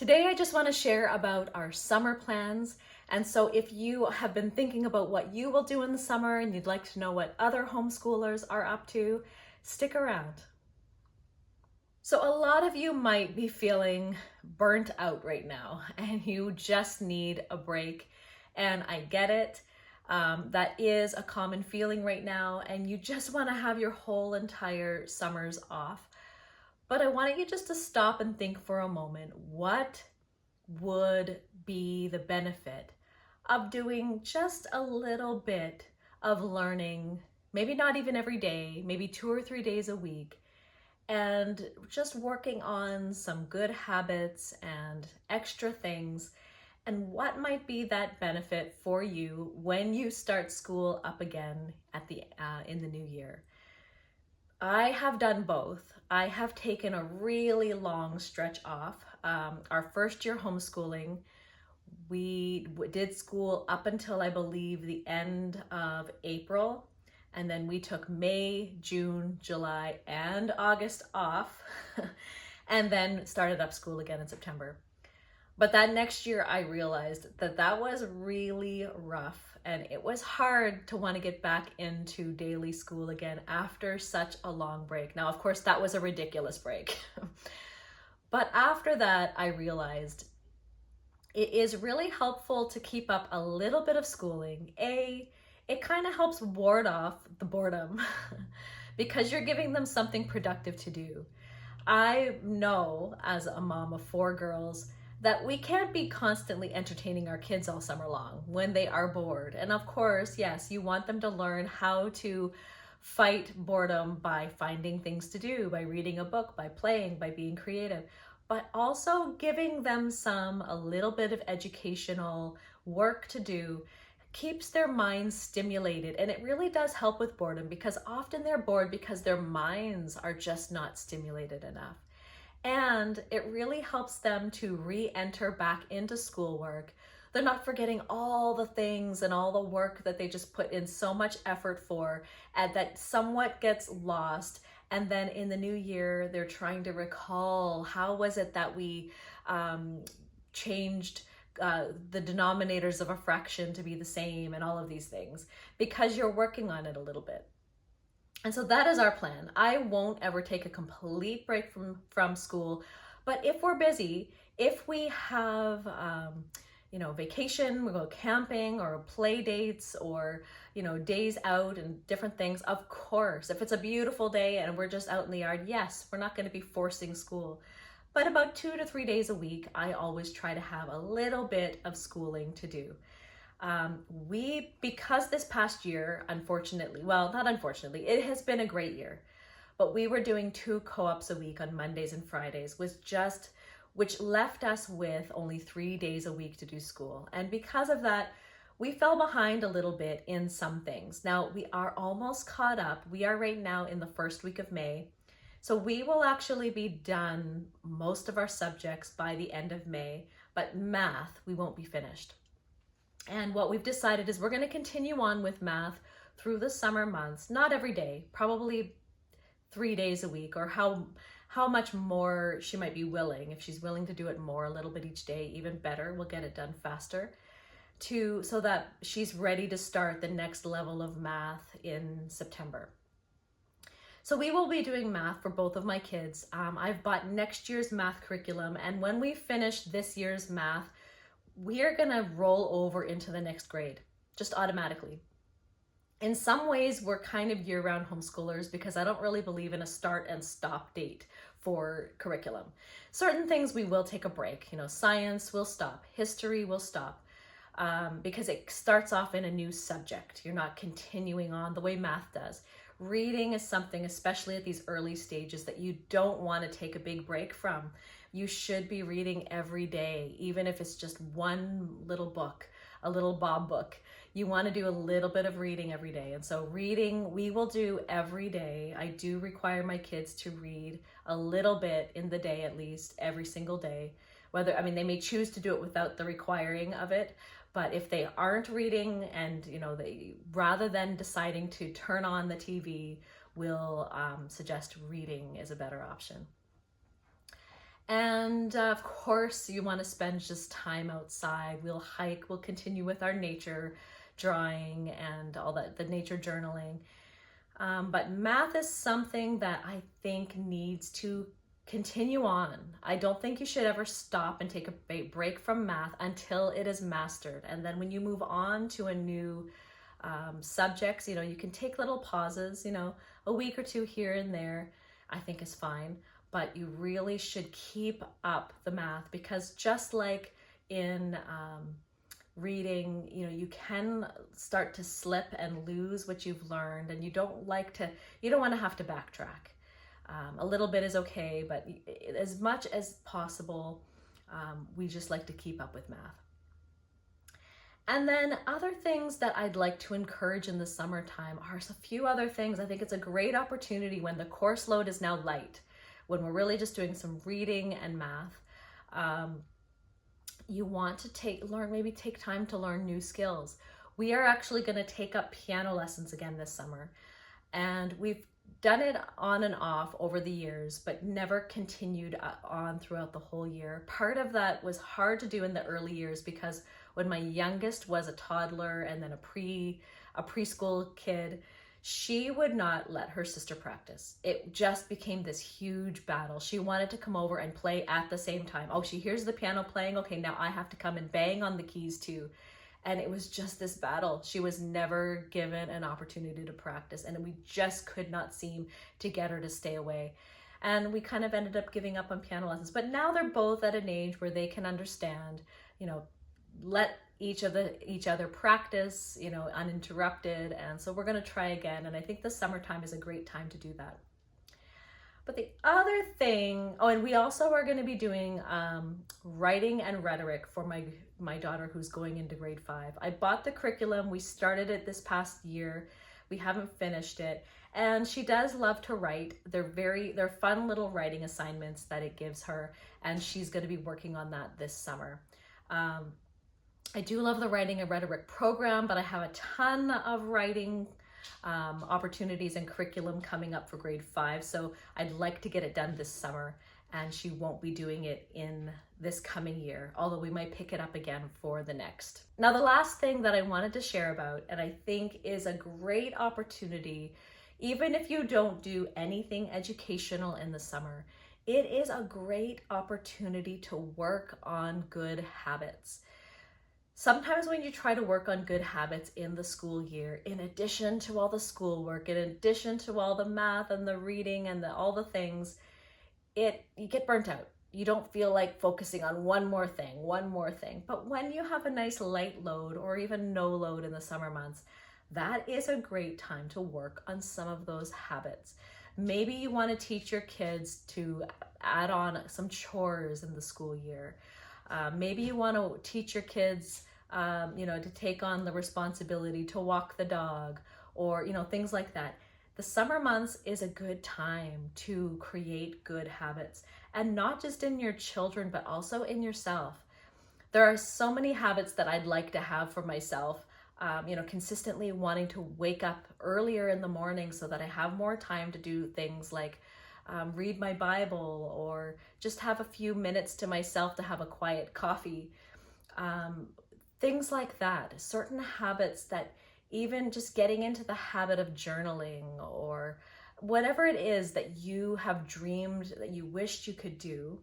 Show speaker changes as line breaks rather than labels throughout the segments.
Today, I just want to share about our summer plans. And so if you have been thinking about what you will do in the summer and you'd like to know what other homeschoolers are up to, stick around. So a lot of you might be feeling burnt out right now and you just need a break. And I get it. That is a common feeling right now, and you just want to have your whole entire summers off. But I want you just to stop and think for a moment, what would be the benefit of doing just a little bit of learning, maybe not even every day, maybe 2 or 3 days a week, and just working on some good habits and extra things, and what might be that benefit for you when you start school up again at in the new year. I have done both. I have taken a really long stretch off. Our first year homeschooling, we did school up until I believe the end of April. And then we took May, June, July, and August off, and then started up school again in September. But that next year, I realized that that was really rough, and it was hard to want to get back into daily school again after such a long break. Now, of course, that was a ridiculous break. But after that, I realized it is really helpful to keep up a little bit of schooling. It kind of helps ward off the boredom because you're giving them something productive to do. I know, as a mom of 4 girls, that we can't be constantly entertaining our kids all summer long when they are bored. And of course, yes, you want them to learn how to fight boredom by finding things to do, by reading a book, by playing, by being creative, but also giving them a little bit of educational work to do keeps their minds stimulated. And it really does help with boredom, because often they're bored because their minds are just not stimulated enough. And it really helps them to re-enter back into schoolwork. They're not forgetting all the things and all the work that they just put in so much effort for, and that somewhat gets lost. And then in the new year, they're trying to recall, how was it that we changed the denominators of a fraction to be the same, and all of these things, because you're working on it a little bit. And so that is our plan. I won't ever take a complete break from school, but if we're busy, if we have, vacation, we go camping or play dates or, days out and different things, of course, if it's a beautiful day and we're just out in the yard, yes, we're not going to be forcing school. But about 2 to 3 days a week, I always try to have a little bit of schooling to do. Because this past year, unfortunately, well, not unfortunately, it has been a great year, but we were doing 2 co-ops a week on Mondays and Fridays, which left us with only 3 days a week to do school. And because of that, we fell behind a little bit in some things. Now, we are almost caught up. We are right now in the first week of May. So we will actually be done most of our subjects by the end of May, but math, we won't be finished. And what we've decided is we're going to continue on with math through the summer months, not every day, probably 3 days a week, or how much more she might be willing. If she's willing to do it more, a little bit each day, even better, we'll get it done faster, so that she's ready to start the next level of math in September. So we will be doing math for both of my kids. I've bought next year's math curriculum, and when we finish this year's math, we are going to roll over into the next grade, just automatically. In some ways, we're kind of year-round homeschoolers because I don't really believe in a start and stop date for curriculum. Certain things we will take a break. Science will stop, history will stop, because it starts off in a new subject. You're not continuing on the way math does. Reading is something, especially at these early stages, that you don't want to take a big break from. You should be reading every day, even if it's just one little book, a little Bob book. You want to do a little bit of reading every day. And so reading, we will do every day. I do require my kids to read a little bit in the day, at least every single day. They may choose to do it without the requiring of it, but if they aren't reading and, they, rather than deciding to turn on the TV, we'll suggest reading is a better option. And of course, you want to spend just time outside. We'll hike, we'll continue with our nature drawing and all that, the nature journaling. But math is something that I think needs to continue on. I don't think you should ever stop and take a break from math until it is mastered. And then when you move on to a new subjects, you can take little pauses, a week or two here and there, I think is fine. But you really should keep up the math, because just like in reading, you can start to slip and lose what you've learned, and you don't want to have to backtrack. A little bit is okay, but as much as possible, we just like to keep up with math. And then other things that I'd like to encourage in the summertime are a few other things. I think it's a great opportunity when the course load is now light, when we're really just doing some reading and math. You want to take time to learn new skills. We are actually going to take up piano lessons again this summer, and we've done it on and off over the years, but never continued on throughout the whole year. Part of that was hard to do in the early years, because when my youngest was a toddler and then a preschool kid, she would not let her sister practice. It just became this huge battle. She wanted to come over and play at the same time. Oh, she hears the piano playing. Okay, now I have to come and bang on the keys too. And it was just this battle. She was never given an opportunity to practice, and we just could not seem to get her to stay away. And we kind of ended up giving up on piano lessons. But now they're both at an age where they can understand, let each other practice, uninterrupted. And so we're going to try again. And I think the summertime is a great time to do that. But the other thing, and we also are going to be doing writing and rhetoric for my daughter who's going into grade 5. I bought the curriculum. We started it this past year. We haven't finished it. And she does love to write. They're fun little writing assignments that it gives her. And she's going to be working on that this summer. I do love the writing and rhetoric program, but I have a ton of writing opportunities and curriculum coming up for grade 5. So I'd like to get it done this summer, and she won't be doing it in this coming year, although we might pick it up again for the next. Now, the last thing that I wanted to share about, and I think is a great opportunity, even if you don't do anything educational in the summer, it is a great opportunity to work on good habits. Sometimes when you try to work on good habits in the school year, in addition to all the schoolwork, in addition to all the math and the reading and all the things, you get burnt out. You don't feel like focusing on one more thing. But when you have a nice light load or even no load in the summer months, that is a great time to work on some of those habits. Maybe you want to teach your kids to add on some chores in the school year. Maybe you want to teach your kids, to take on the responsibility to walk the dog, or, things like that. The summer months is a good time to create good habits, and not just in your children, but also in yourself. There are so many habits that I'd like to have for myself, consistently wanting to wake up earlier in the morning so that I have more time to do things like read my Bible, or just have a few minutes to myself to have a quiet coffee. Things like that, certain habits that even just getting into the habit of journaling, or whatever it is that you have dreamed that you wished you could do,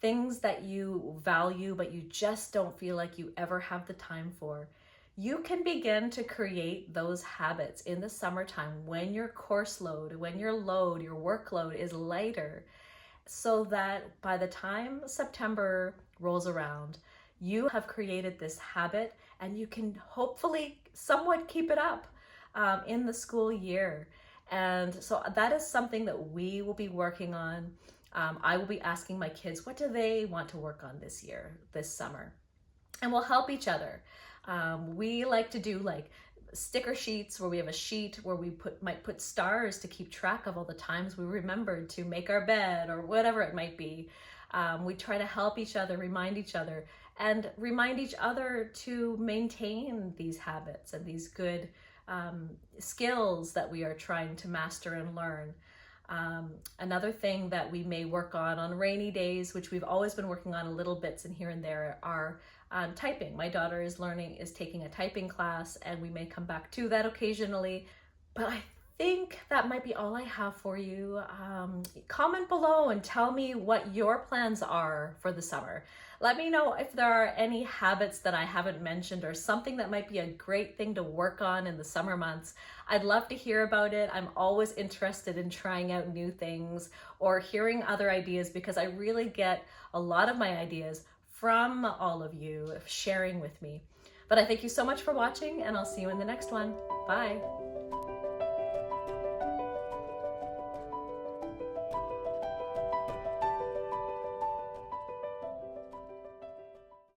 things that you value but you just don't feel like you ever have the time for. You can begin to create those habits in the summertime when your course load, when your workload is lighter, so that by the time September rolls around, you have created this habit and you can hopefully somewhat keep it up in the school year. And so that is something that we will be working on. I will be asking my kids, what do they want to work on this summer? And we'll help each other. We like to do like sticker sheets, where we have a sheet where we might put stars to keep track of all the times we remembered to make our bed, or whatever it might be. We try to help each other, remind each other to maintain these habits and these good skills that we are trying to master and learn. Another thing that we may work on rainy days, which we've always been working on a little bits in here and there, are typing. My daughter is taking a typing class, and we may come back to that occasionally. But I think that might be all I have for you. Comment below and tell me what your plans are for the summer. Let me know if there are any habits that I haven't mentioned or something that might be a great thing to work on in the summer months. I'd love to hear about it. I'm always interested in trying out new things or hearing other ideas, because I really get a lot of my ideas from all of you sharing with me. But I thank you so much for watching, and I'll see you in the next one. Bye.